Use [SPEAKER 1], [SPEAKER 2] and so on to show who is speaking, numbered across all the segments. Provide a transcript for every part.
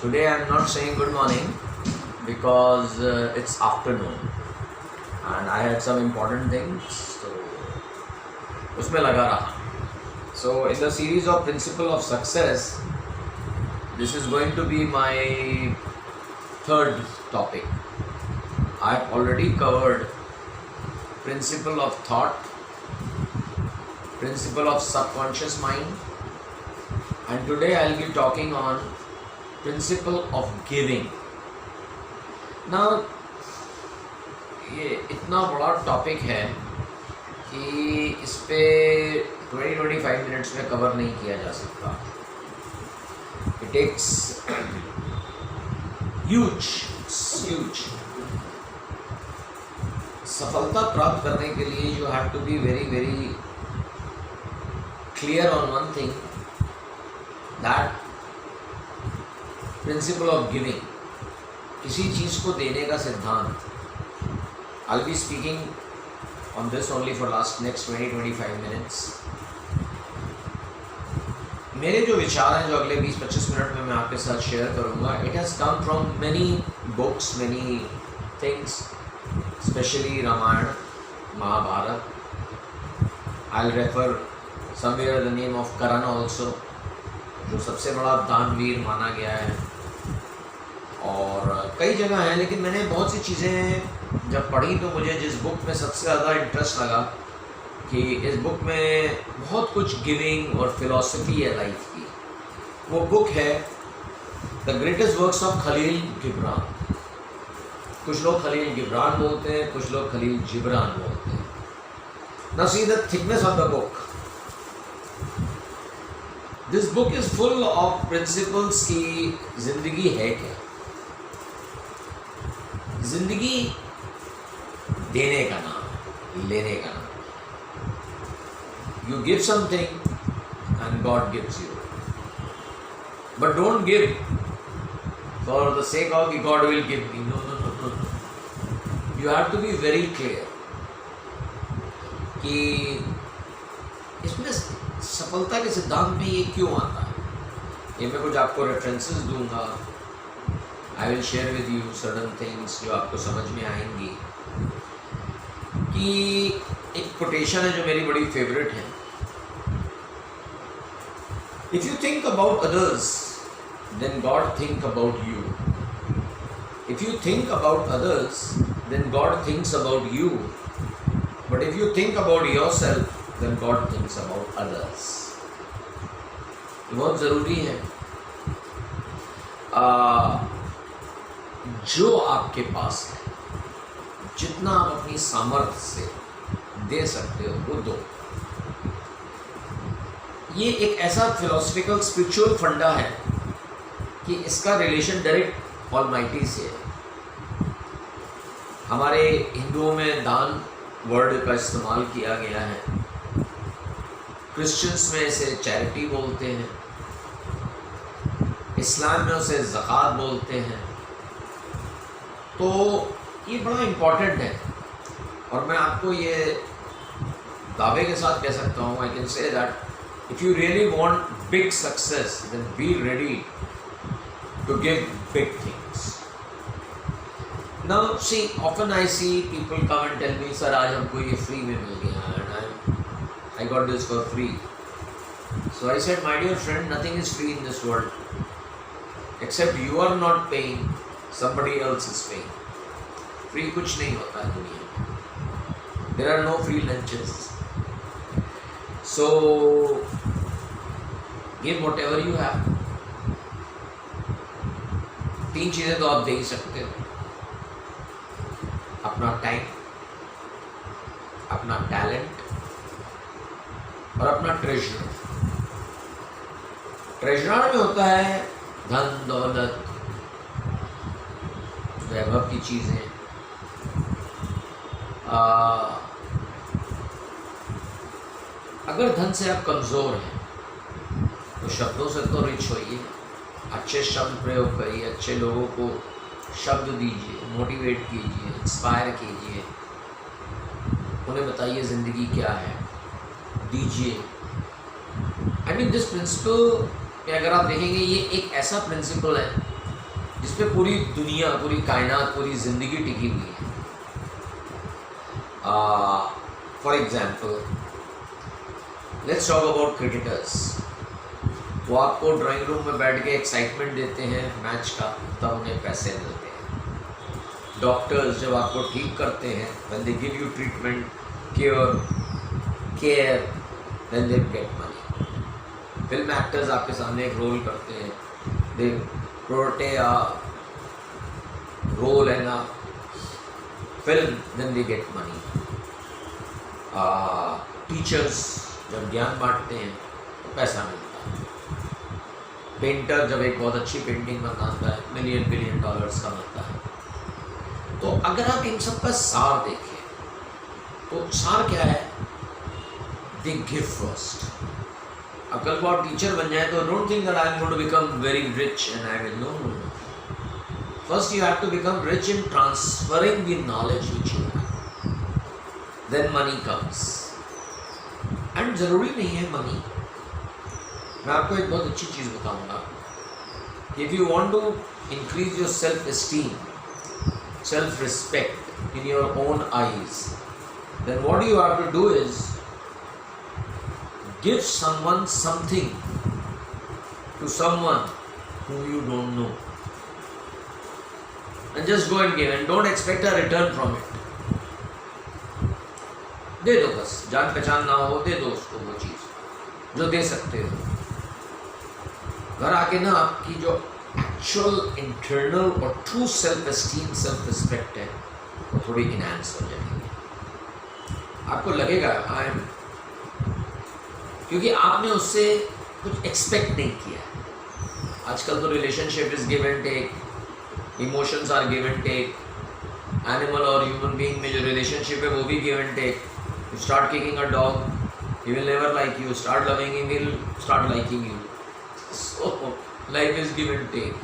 [SPEAKER 1] Today I'm not saying good morning because it's afternoon and I had some important things, so उसमें लगा रहा. So in the series of Principle of Success, this is going to be my third topic. I have already covered Principle of Thought, Principle of Subconscious Mind, and today I'll be talking on Principle of Giving. Now ये इतना बड़ा topic है कि इस पे 20-25 minutes में cover नहीं किया जा सकता. It takes huge. सफलता प्राप्त करने के लिए you have to be very clear on one thing, that principle of giving, किसी चीज़ को देने का सिद्धांत. I'll be speaking on this only for next 20-25 minutes. मेरे जो विचार हैं जो अगले 20-25 मिनट में मैं आपके साथ शेयर करूँगा, it has come from many books, many things, especially Ramayan, Mahabharat. I'll refer somewhere the name of Karan also, जो सबसे बड़ा दानवीर माना गया है, और कई जगह हैं. लेकिन मैंने बहुत सी चीज़ें जब पढ़ी तो मुझे जिस बुक में सबसे ज़्यादा इंटरेस्ट लगा कि इस बुक में बहुत कुछ गिविंग और फिलॉसफी है लाइफ की. वो बुक है the greatest works of Khalil Gibran. कुछ लोग खलील गिब्रान बोलते हैं, कुछ लोग खलील जिब्रान बोलते हैं. Now see the thickness of the book. This book is full of principles की जिंदगी है क्या. जिंदगी देने का नाम, लेने का नाम. You give something and God gives you. But don't give for the sake of God will give me. No. You have to be very clear कि इसमें सफलता के सिद्धांत में ये क्यों आता है. ये मैं कुछ आपको रेफरेंसेस दूंगा. I will share with you certain things जो आपको समझ में आएंगी. कि एक कोटेशन है जो मेरी बड़ी फेवरेट है. If you think about others, then God think about you. If you think about others, then God thinks about you. But if you think about yourself, then God thinks about others. ये बहुत ज़रूरी है. जो आपके पास है, जितना आप अपनी सामर्थ्य से दे सकते हो वो दो. ये एक ऐसा फिलोसफिकल स्पिरिचुअल फंडा है कि इसका रिलेशन डायरेक्ट ऑलमाइटी से है. हमारे हिंदुओं में दान वर्ड का इस्तेमाल किया गया है. क्रिश्चियंस में इसे चैरिटी बोलते हैं. इस्लाम में उसे ज़कात बोलते हैं. तो ये बड़ा इम्पॉर्टेंट है. और मैं आपको ये दावे के साथ कह सकता हूँ, I can say that if you really want big success, then be ready to give big things. Now see, often I see people come and tell me, sir आज हमको ये फ्री में मिल गया and I got this for free. So I said, my dear friend, nothing is free in this world except you are not paying, somebody else is paying. Free कुछ नहीं होता है दुनिया में. There are no free lunches. So give whatever you have. 3 चीज़ें तो आप दे ही सकते हो. अपना टाइम, अपना टैलेंट और अपना ट्रेजर. ट्रेजर में होता है धन दौलत, वैभव की चीज़ें. अगर धन से आप कमज़ोर हैं तो शब्दों से तो रिच होइए. अच्छे शब्द प्रयोग करिए, अच्छे लोगों को शब्द दीजिए, मोटिवेट कीजिए, इंस्पायर कीजिए, उन्हें बताइए ज़िंदगी क्या है, दीजिए. आई मीन दिस प्रिंसिपल में अगर आप देखेंगे, ये एक ऐसा प्रिंसिपल है जिस पे पूरी दुनिया, पूरी कायनात, पूरी ज़िंदगी टिकी हुई है। For example, let's talk about cricketers. वो आपको ड्राइंग रूम में बैठ के एक्साइटमेंट देते हैं मैच का, तब उन्हें पैसे मिलते हैं। डॉक्टर्स जब आपको ठीक करते हैं, when they give you treatment, care, then they get money. Film actors आपके सामने एक रोल करते हैं, they portray a role in a film, then they get money. Teachers जब ज्ञान बांटते हैं तो पैसा मिलता है। पेंटर जब एक बहुत अच्छी पेंटिंग बनाता है, $1 बिलियन का मिलता है। तो अगर आप इन सब का सार देखें तो सार क्या है? They give first. अब कल को आप टीचर बन जाए तो don't think that I am going to become very rich and I will, no. First you have to become rich in transferring the knowledge which you have, then money comes. And जरूरी नहीं है money. मैं आपको एक बहुत अच्छी चीज़ बताऊंगा। If you want to increase your self esteem, self respect in your own eyes, then what you have to do is give someone something to someone whom you don't know, and just go and give and don't expect a return from it. दे दो, बस जान पहचान ना हो, दे दो उसको वो चीज़ जो दे सकते हो। घर आके ना आपकी जो एक्चुअल इंटरनल और true self esteem, self respect है, वो थोड़ी इनहैंस हो जाएगी। आपको लगेगा आई एम, क्योंकि आपने उससे कुछ एक्सपेक्ट नहीं किया है। आजकल तो relationship is give and take, emotions are give and take. Animal और ह्यूमन बीइंग में जो रिलेशनशिप है वो भी give and take. You start kicking a dog, he will never like you. Start loving him, he will start liking you. So life is give and take.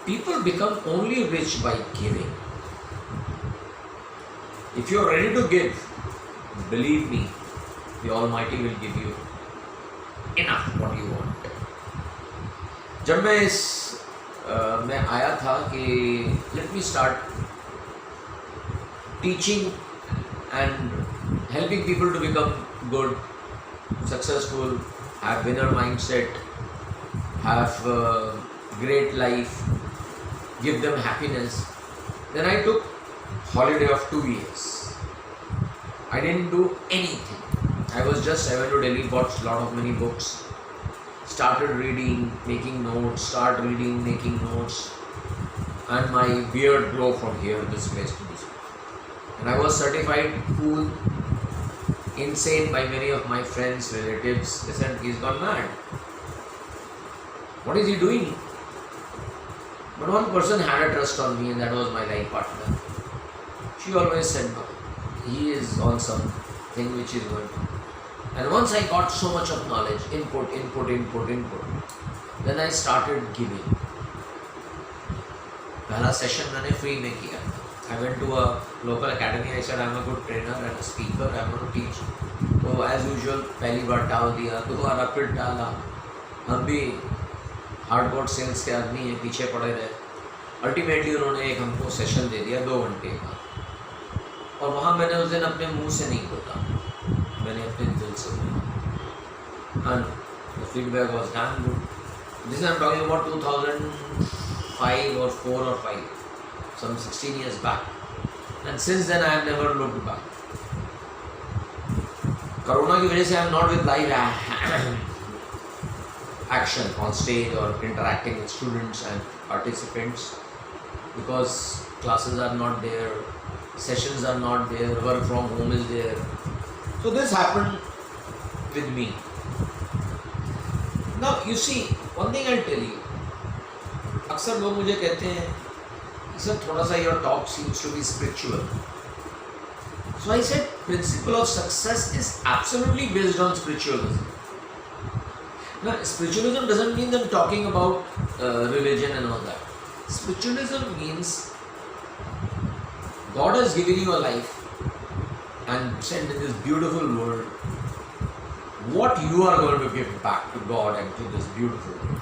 [SPEAKER 1] People become only rich by giving. If you are ready to give, believe me, the Almighty will give you enough what you want. जब मैं मैं आया था कि let me start teaching and helping people to become good, successful, have winner mindset, have great life, give them happiness. Then I took holiday of 2 years. I didn't do anything. I went to Delhi, bought lot of many books, started reading, making notes, start reading, making notes, and my beard grew from here, this place to this. And I was certified cool, insane by many of my friends, relatives. They said, he's gone mad. What is he doing? But one person had a trust on me, and that was my life partner. She always said, no, he is on something which is going on. And once I got so much of knowledge, input, then I started giving. पहला session मैंने free में किया। I went to a local academy. I said I'm a good trainer and a speaker. I'm going to teach. तो as usual पहली बार डाल दिया, दोबारा फिर डाला। हम भी हार्डबोर्ड सेल्स के आदमी हैं, पीछे पड़े रहे। अल्टीमेटली उन्होंने एक हमको सेशन दे दिया 2 घंटे का, और वहाँ मैंने उस दिन अपने मुंह से नहीं बोला, मैंने अपने दिल से बोला। And the feedback was damn good. This I'm talking about 2005 or 4 or 5. Some 16 years back, and since then I have never looked back. Corona की वजह से I am not with live action on stage or interacting with students and participants, because classes are not there, sessions are not there, work from home is there. So this happened with me. Now you see, one thing I'll tell you. अक्सर लोग मुझे कहते हैं sir थोड़ा सा your talk seems to be spiritual. So I said principle of success is absolutely based on spiritualism. Now spiritualism doesn't mean them talking about religion and all that. Spiritualism means God has given you a life and sent in this beautiful world. What you are going to give back to God and to this beautiful world.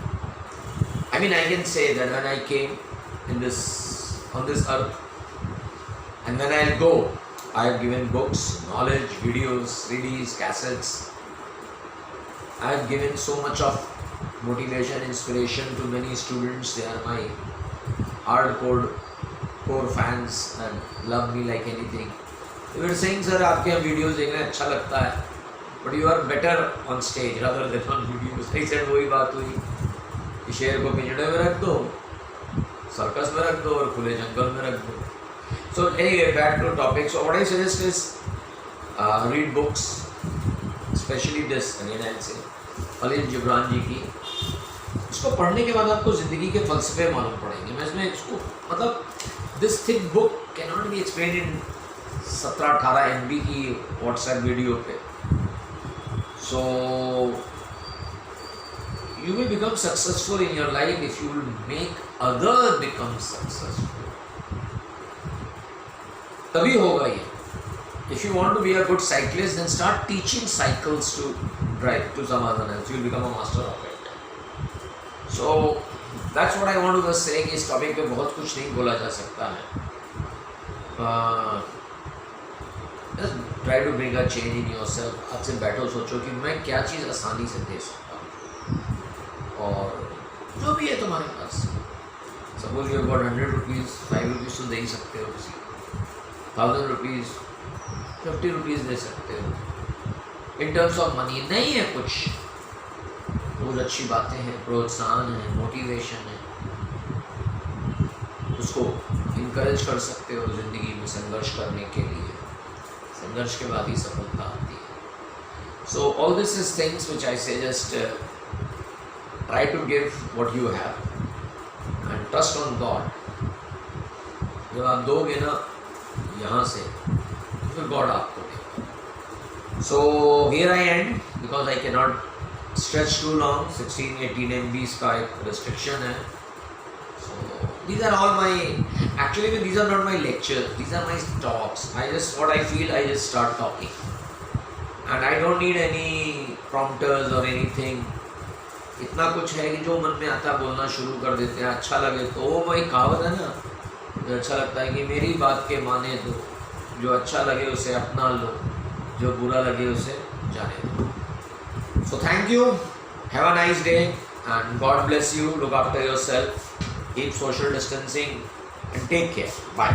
[SPEAKER 1] I I mean, I can say that when I came on this earth, and when I'll go, I have given books, knowledge, videos, CDs, cassettes. I have given so much of motivation, inspiration to many students. They are my hardcore fans and love me like anything. They were saying, sir, आपके यहाँ videos देखना अच्छा लगता है, but you are better on stage rather than on videos. I said वही बात हुई कि शेर को पिंजड़े में रख दो, सर्कस में रख दो और खुले जंगल में रख दो. So anyway, back to topic. So what I suggest is read books, especially this. Again, I'll say Khalil Jibran जी की. इसको पढ़ने के बाद आपको ज़िंदगी के फ़लसफ़े मालूम पड़ेंगे. मैं इसमें इसको मतलब this thick book can not be explain in 17-18 MB की व्हाट्सएप वीडियो पे. सो you will become successful in your life if you will make others become successful. तभी होगा ये. If you want to be a good cyclist, then start teaching cycles to drive to someone else. You will become a master of it. So that's what I want to just say कि इस topic पे बहुत कुछ नहीं बोला जा सकता है. Just try to bring a change in yourself. आज से बैठो, सोचो कि मैं क्या चीज़ आसानी से दे सकता हूँ. और जो भी है तुम्हारे पास, suppose you have got 100 rupees, 5 rupees तो दे ही सकते हो किसी को, 1000 रुपीज़, 50 रुपीज़ दे सकते हो. इन टर्म्स ऑफ मनी नहीं है कुछ, बहुत अच्छी बातें हैं, प्रोत्साहन है, मोटिवेशन है, उसको इनकरेज कर सकते हो ज़िंदगी में संघर्ष करने के लिए. संघर्ष के बाद ही सफलता आती है. So all this is things which I say just try to give what you have and trust on God. जब आप दोगे ना यहाँ से, फिर God आपको देगा. So here I end because I cannot stretch too long. 16-18 MB का एक restriction है. So these are all my, actually these are not my lectures, these are my talks. I just, what I feel, I just start talking and I don't need any prompters or anything. इतना कुछ है कि जो मन में आता है बोलना शुरू कर देते हैं. अच्छा लगे तो वो वही कहावत है ना, जो अच्छा लगता है कि मेरी बात के माने दो, जो अच्छा लगे उसे अपना लो, जो बुरा लगे उसे जाने दो. So thank you, have a nice day and God bless you. Look after yourself, keep social distancing and take care. Bye.